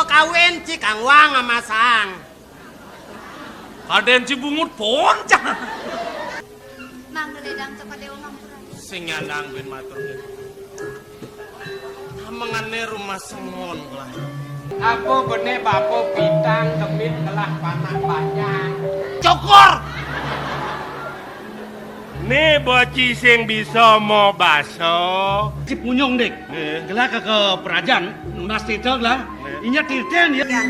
kawin cikang wang masang. Kaden Cibungut poncah. Mang ledang kepada ngampura. Sing nyandang ben matur. Mengane rumah semon lah. Aku benih bapo bintang demit kelah panak banyak. Cokor. Nih boci sing bisa mau baso. Si punyong dek, gelah ke perajaan, nunas titeng lah. Inya titen ya. Tiang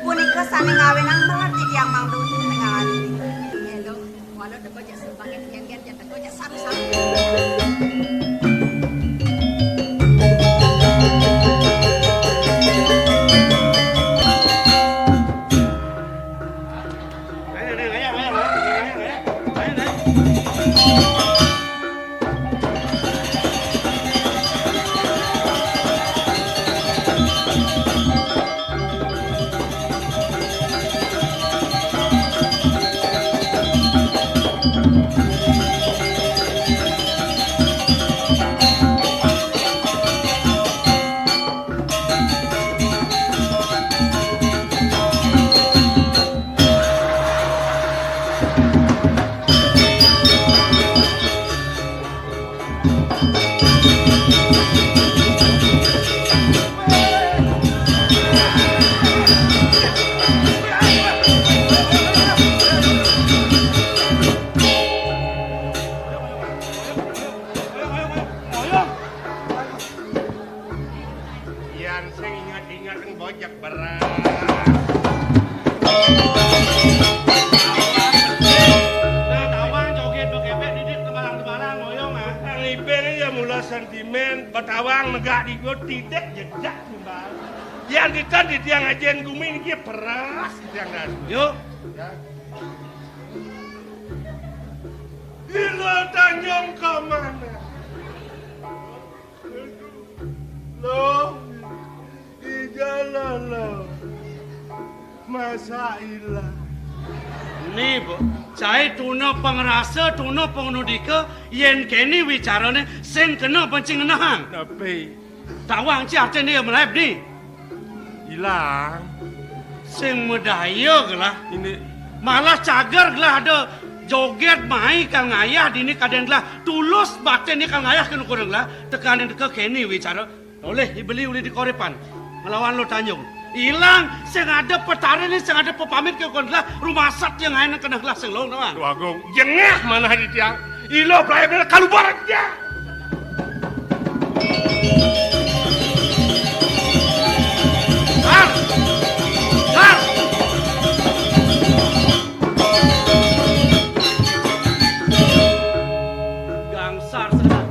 punika sane ngawin ang melarti tiang mang dun ngawan. Hello, walau dego ja sebagai gen-gen ja dego ja saru-saru. Batawang negak di gue tidak jejak kembali. Yang kita di tiang ajen gumi ini peras tiang dan. Yuk. Ya. Gila Tanjung ke mana? Loh, di jalan loh. Masa ilah. Nih bu, saya tuna pengerasa, tuna pengenudika, yen kini wicarane sing kena pancing nahang. Tapi Tawang ci artinya dia melep nih. hilang. Sing medaya gelah. Ini Malah cagar gelah ada joget mai kang ayah dini kadang gelah tulus batin ni kang ayah kena kurang gelah tekanin ke kini wicara. Oleh dibeli oleh di Korepan melawan lo Tanjung. Hilang, sing ada petara ni, sing ada pepamit ke kon gelah rumah sat yang aina kena gelah sing long tawang. Tuh Agung, jengah mana di tiang. Ilo pelai kalau barat ya. Gangsar sedang.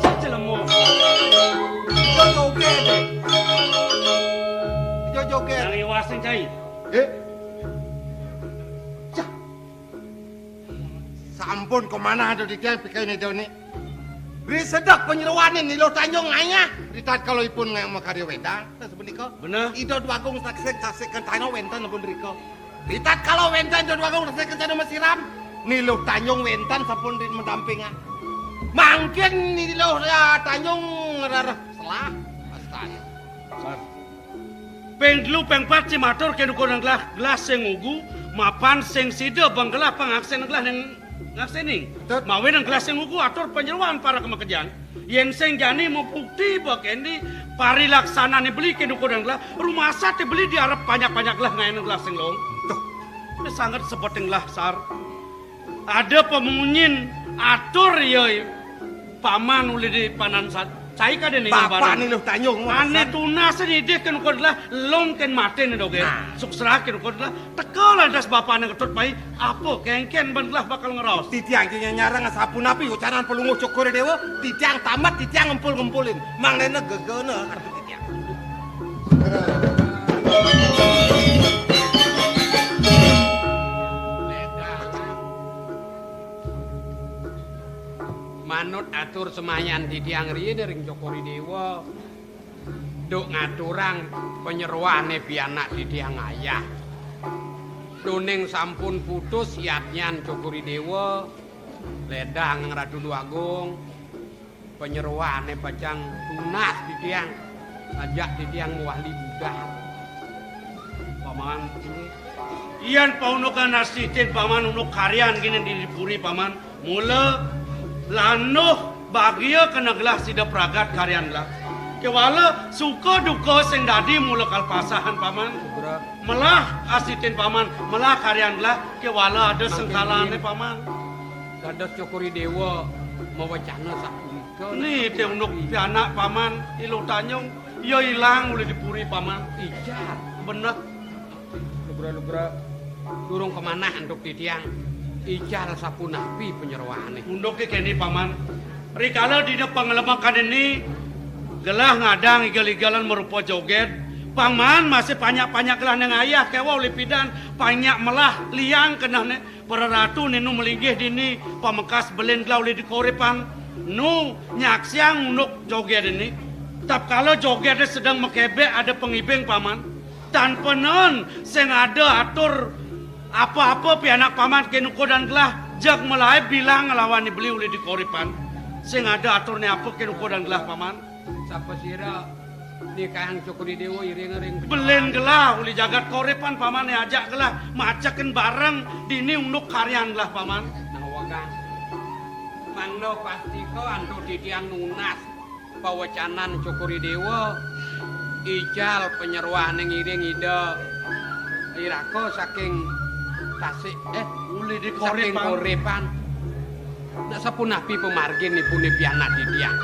Dicicil mo. Joget. Yang iwasin cai. Sampun kemana ada di tiang pikai ini jauh ni. Beri sedak penyeruanin ni lo Tanjung ayah. Ditat kalau ipun ngang makari wedang. Sebeniko. Benar. Ido dua agung saksikan Tanjung wentan pun riko. Ditat kalau wentan ido dua agung saksikan Tanjung masiram. Ni lo Tanjung wentan sapun di mendampingan. Mungkin ni lo Tanjung ngerarah selah. Astana. Sar. Peng dulu peng pat si matur kenu kurang gelas sing ugu mapan sing sida bang gelah pangaksen gelah nang ngaksening. Mawin nang gelas sing ugu atur penyeruan para kemekejang. Yen sing jani mau bukti bakendi pari laksana ni beli kenu kurang gelah rumah sate beli di arep banyak-banyak gelah ngain gelas sing long. Tuh. Ini sangat seperti gelah sar. Ada pemunyin atur ya paman uli di panan sat. Cai kada ni Bapak ni lo Tanjung. Ane tunas ni dia kan kau adalah long kan mati ni doge. Suksera kan kau adalah tekal das bapak ni ketut pai apa kengken benlah bakal ngeros. Titiang nyarang sapu napi ucaran pelunguh cokor dewa. Titiang tamat titiang ngempul-ngempulin. Manglena gegana arti titiang. Manut atur semayan di tiang riye ring Cokori Dewa. Duk ngaturang penyeruane pianak di tiang ayah. Doning sampun putus yatnyan Cokori Dewa. Ledang Ratu Duagung. Penyeruane pacang tunas di tiang. ajak titiang wali budak. Paman, iyan paunukan nasitin paman unuk karyan gini di puri paman. Mula lanuh bahagia kena gelah sida pragat karyan lah. Kewala suka duka sing dadi mula kalpasahan paman. Segera Melah asitin paman, melah karyan lah. Kewala ada sengkalane paman. dados Cokori Dewa mawacana sapunika. Nih dia unuk pianak paman, ilu tanyong, iya hilang oleh dipuri paman. Ijar. Bener. Lugra-lugra durung kemana untuk titiang. Ijar sapunapi penyerwaane. Undok ke kini paman. Rikala di pengelemakan ini gelah ngadang igal-igalan merupa joget. Paman masih banyak-banyak gelah neng ayah kewa lipidan banyak melah liang kena ne para ratu ninu melinggih dini pamekas belen gelah oleh dikorepan nu nyaksiang undok joget ini. Tap kalau jogetnya sedang mekebek ada pengibeng paman dan penon sing ada atur apa-apa pianak paman kenuko dan gelah jak melai bilang ngelawan beli oleh dikorepan. Sing ada aturnya apa kenuko dan gelah paman. Sapa sira nikahang Cokori Dewa iring-iring Belen gelah uli jagat korepan paman ajak gelah macaken bareng dini unduk karyan gelah paman. Nah wagang mangno pasti ko antu titiang nunas pawacanan Cokori Dewa ijal penyerwah ning iring ida irako saking tasik Uli di saking korepan. korepan nak sapunapi pemargin ipun pianak titiang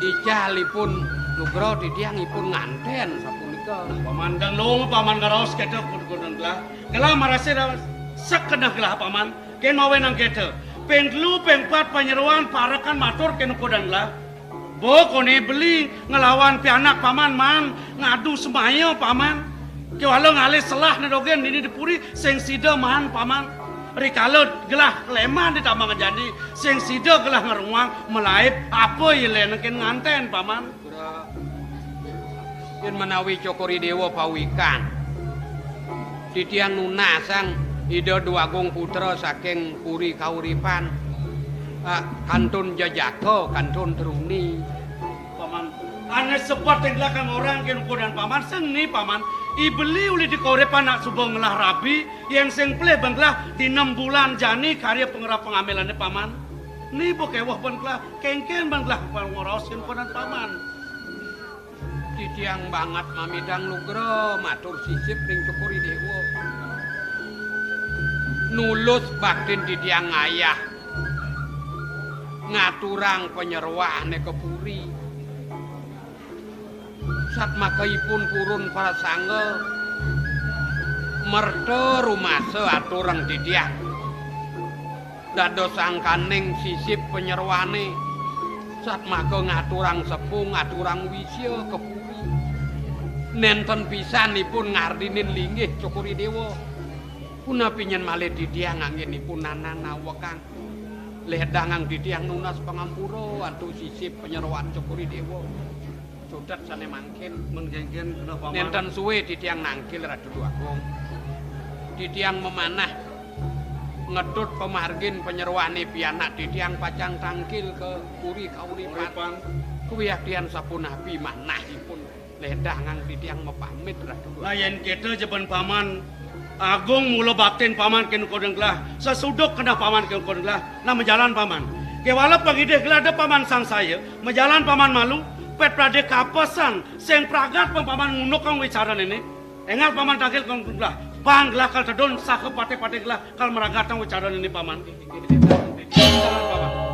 ijalipun lugro titiangipun nganten sapunika. Paman dan long paman garaos kete kudu gelah. Gelah marase sekedah gelah paman. Ken mawe nang kete. Penglu pengpat panyeruan parakan matur ken kodan gelah. Bo kone beli ngelawan pianak paman man ngadu semaya paman. Ke walo ngale selah nedogen ini dipuri sing sida man paman. Rikala gelah lemah ditambah ngejadi sing sida gelah ngeruang melaip apa ilen ken nganten paman. Yen menawi Cokori Dewa pawikan titiang nunasang ida duagung putra saking puri kauripan kantun jajaka kantun teruni Paman, ane sepat yang belakang orang ken dan paman seni paman ibeli uli di korepan nak subang ngelah rabi yang seng pleh banglah di 6 bulan jani karya pengerap pengamelannya paman ni bokewah banglah kengken banglah pengoros ken dan paman titiang banget mamidang lugro matur sisip ning Cokori Dewa nulus baktin titiang ayah ngaturang penyerwaane ke puri sat makaipun purun para sangga merta rumase aturang titiang dados angkaning sisip penyerwane sat maka ngaturang sepuh ngaturang wisya ke puri nenten pisanipun ngardinin linggih Cokori Dewa punapi nyen malih titiang anggenipun nanana wekang ledangang titiang nunas pangampura antu sisip penyerwaan Cokori Dewa sudat sane mangkin menggenggen kena paman nenten suwe titiang nangkil Ratu Agung titiang memanah ngedut pemargin penyerwane pianak titiang pacang tangkil ke puri kauripan kuwiaktian sapunapi manahipun ledangang titiang mepamit Ratu layan kita jaban paman Agung mula baktin paman ken kodeng gelah sesuduk kena paman ken kodeng gelah nah menjalan paman kewala pagideh gelah ada paman sang saya menjalan paman malu pet prade kapasan seng pragat paman ngunuk kang wicaran ini engal paman tagil kang gelah bang gelah kal tedon sake pate-pate gelah kal meragatang wicaran ini paman jalan paman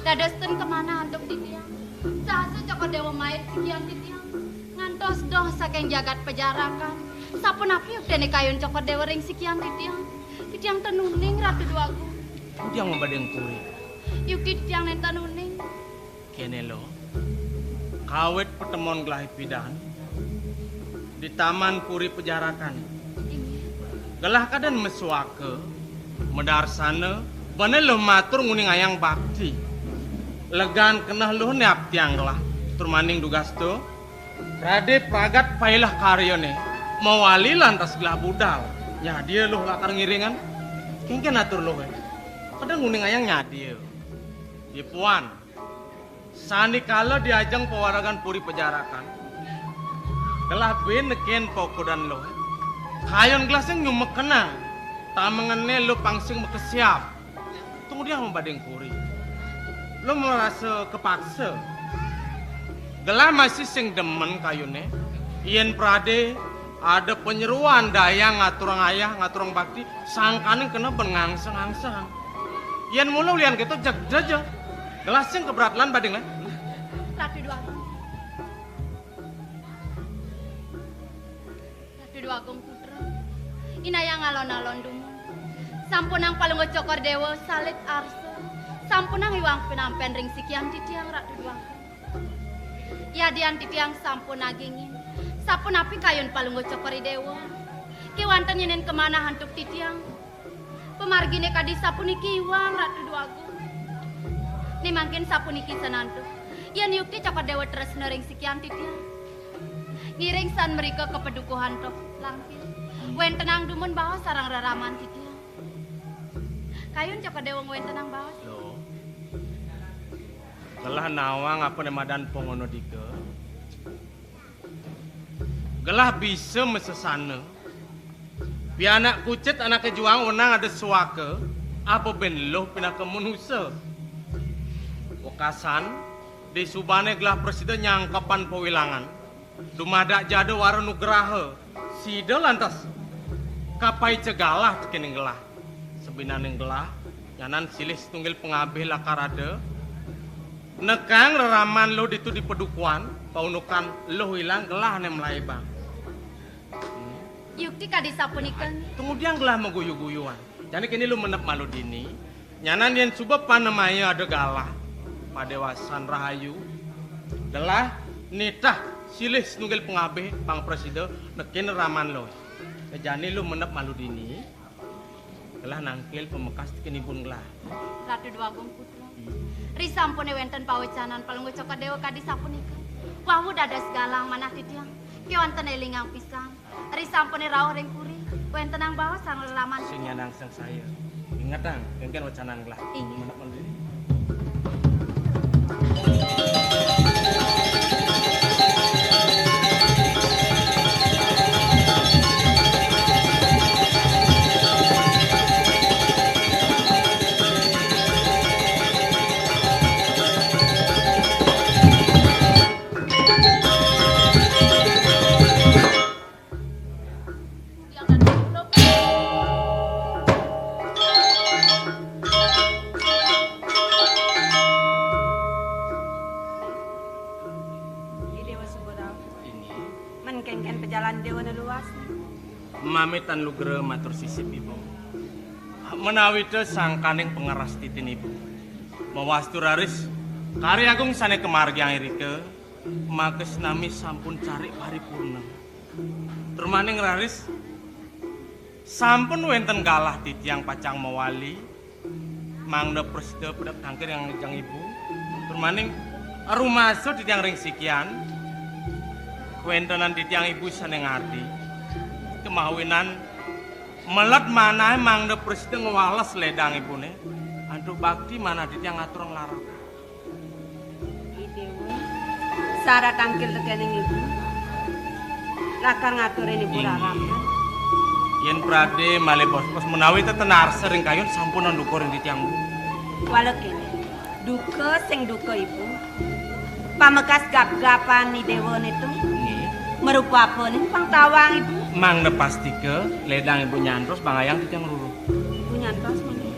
Dadosten kemana untuk titiang? Sahasa Cokor Dewa main sekian titiang. Ngantos doh saking jagat pejarakan. Sapunapi dene kayun Cokor Dewa ring sekian titiang. Titiang tenuning Ratu Agung. Titiang membadeng puri. Yuki titiang nen tenuning. Kene lo. Kawet pertemuan gelahi pidan di Taman Puri Pejarakan. Gelah kadan mesuake medarsana bane lo matur nguning ayang bakti. Legan kenah lo neap tiang gelah. Turmaning dugasto Rade pragat pailah karyone mawali lantas gelah budal. Nya dia lo lakar ngiringan. Kengken atur lo kadang nguning ayang nyadia. Di puan sani kala diajang pewaragan puri pejarakan. Gelah ben neken pokodan lo. Kayon gelaseng nyumek kenang. Tamengene lo pangsing mekesiap. Tunggu dia membadeng puri. Lo merasa kepaksa. Gelah masih sing demen kayune. Yen prade ada penyeruan daya ngaturang ayah, ngaturang bakti, sangkaning kena bengangsang-angsang. Yen mulu lian gitu jag-jaja. Gelah sing keberatan badeng lah. Ratu Dua Agung Putra. Inayang alon-alon dumo. Sampunang palunggo cokor dewa salit arsa. Sampunang iwang penampen ring sikian titiang Ratu Dua Agung. Yadian titiang sampun agingin. Sapun api kayun palunggo cokori dewa. Kiwanten yenen kemana hantuk titiang. Pemargine kadi sapuniki iwang Ratu Dua Agung. Nimangkin sapuniki sanantuk. Yan yukti cokor dewa terus nering sikian titiang. Ngiring san mereka kepedukuhan tok langkil. Wen tenang dumun bawa sarang raraman titiang. Kayun cokor dewa wen tenang bawa. Lo. Gelah nawang apa nemadan pongono dike. Gelah bisa mesesana. Pianak kucet anak kejuang wenang ada suaka. Apa ben lo pina ke manusia. Wakasan di subane gelah presiden nyangkapan pewilangan. Dumadak jado waro nugraha. Sida lantas kapai cegalah tekening gelah. Sebinaning gelah nyanan silih tunggil pengabih lakarade. Nekang reraman lo ditu di pedukuan, paunukan lo hilang gelah ne melaibang. Yukti kadi sapunikan. Tunggu dia gelah mengguyu-guyuan. Jadi kini lo menep malu dini. Nyanan yang coba panamaya ada galah. Padewasan rahayu. Gelah nitah silih nunggil pengabih pang presiden nekin raman lo. Jadi lo menep malu dini. Gelah nangkil pemekas kenibun gelah. Ratu Dua Agung Putra. Risampune wenten pawecanan palunggo cokor dewa kadi sapunika. Wahu dadas galang manah titiang. Kiwanten elingang pisang. Risampune rawuh ring puri. Wenten ang bawa sang lelaman. Sing nyanang sang saya. Ingat dang, kengken wacanan gelah. Iya. Menep malu dini. Mamitan lugre matur sisip ibu. Menawi te sangkaning pengeras titin ibu. Mawastu raris kari agung sane kemargi angirike makes nami sampun cari paripurna. Turmaning raris sampun wenten galah titiang pacang mawali mangda presida pedak tangkir yang ngejang ibu. Turmaning rumaso titiang ring sikian wentenan titiang ibu sane ngardi. Kemawinan melet mana emang de presiden ngewales ledang ibune. Aduh bakti mana dit yang ngatur ngelarang. Idewa syarat tangkil tekening ibu. Lakar ngaturin ibu raram. Yen prade male bos-bos menawi tetenar sering kayun sampun ndukur dit yang bu. Walau kene duka sing duka ibu. Pamekas gap-gapan ni dewa itu. Merupa apa nih pang tawang ibu? Mang ne pasti ke ledang ibu nyantros bangayang dit yang ruru. Ibu nyantos mana?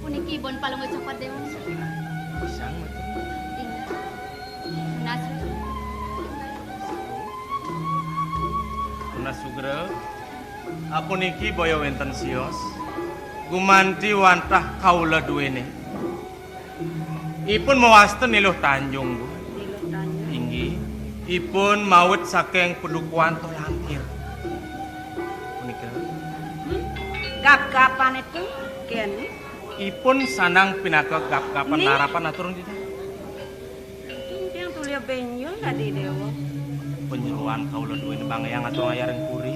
Puniki ibon palunggo cokor dewa. Pisang betul. Ingat. Nasu. Una sugre. Apuniki boyo wenten sios. Gumanti wantah kaula duwene. Ipun mewasten niluh Tanjung, Bu. Niluh Tanjung. Inggih. Ipun maut saking pedukuhan toh langkir. Punika. Gap-gapan itu kene. Ipun sanang pinaka gap-gapan Nih. harapan aturun tidak. Yang tulia benjol tadi dewa. Penyeruan kaula duwe bangayang atur ngayareng puri.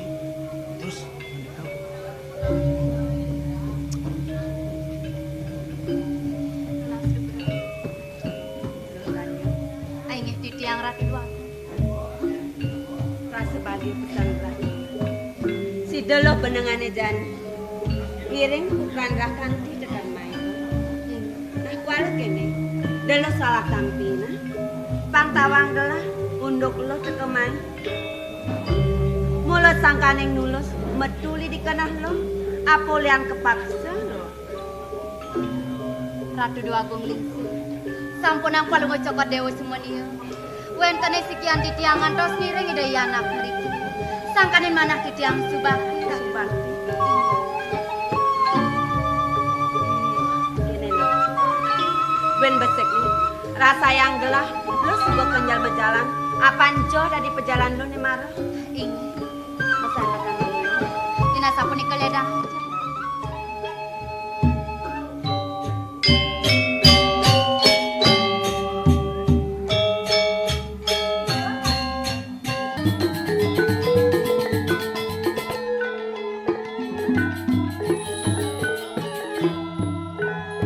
Terus punika. Aing titiang ratu dua. Rasa sebagai pesan ratu. Si deloh benengane jan. Piring bukan rakanti tekan main. Nah kuala kene. Deloh salah tampina. Pangtawang delah unduk lo tekeman. Mulut sangkaneng nulus metuli di kenah lo. Apolian kepaksa lo. Ratu dua agung lingsi. Sampun ang palungo cokot dewa semua niya. Wentane sikian titiang ngantos ngiring ida anak mriki. Sangkanin manah titiang subakti. Subakti. Kene lo. Ben besek nih. Rasa yang gelah lo sebuah kenjal berjalan. Apaan joh dari pejalan lo nih marah? Ing. Pesan kata lo. Dina sampun ikeledang.